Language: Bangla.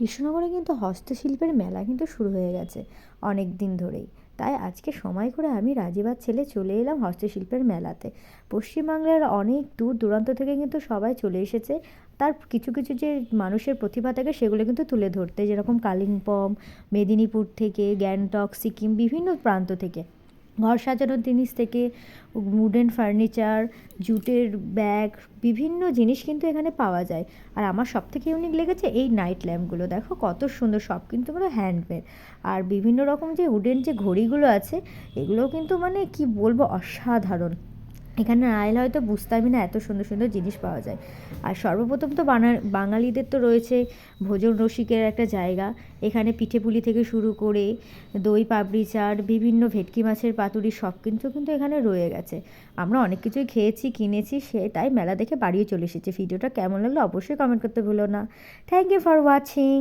কৃষ্ণনগরে কিন্তু হস্তশিল্পের মেলা কিন্তু শুরু হয়ে গেছে অনেক দিন ধরেই। তাই আজকে সময় করে আমি রাজীবার ছেলে চলে এলাম হস্তশিল্পের মেলাতে। পশ্চিমবাংলার অনেক দূর দূরান্ত থেকে কিন্তু সবাই চলে এসেছে তার কিছু কিছু যে মানুষের প্রতিভা থাকে সেগুলো কিন্তু তুলে ধরতে, যেরকম কালিম্পং, মেদিনীপুর থেকে, গ্যাংটক, সিকিম, বিভিন্ন প্রান্ত থেকে। ঘর সাজানোর জিনিস থেকে উডেন ফার্নিচার, জুটের ব্যাগ, বিভিন্ন জিনিস কিন্তু এখানে পাওয়া যায়। আর আমার সবথেকে ইউনিক লেগেছে এই নাইট ল্যাম্পগুলো, দেখো কত সুন্দর, সব কিন্তু মানে হ্যান্ডমেড। আর বিভিন্ন রকম যে উডেন যে ঘড়িগুলো আছে, এগুলোও কিন্তু মানে কি বলবো, অসাধারণ। এখানে না এলে হয়তো বুঝতামই না এত সুন্দর সুন্দর জিনিস পাওয়া যায়। আর সর্বপ্রথম তো বাঙালিদের তো রয়েছে ভোজন রসিকের একটা জায়গা। এখানে পিঠেপুলি থেকে শুরু করে দই পাপড়ি চাট, বিভিন্ন ভেটকি মাছের পাতুরি, সব কিন্তু কিন্তু এখানে রয়ে গেছে। আমরা অনেক কিছুই খেয়েছি, কিনেছি, সে তাই মেলা দেখে বাড়িও চলে এসেছি। ভিডিওটা কেমন লাগলো অবশ্যই কমেন্ট করতে ভুলো না। Thank you for watching.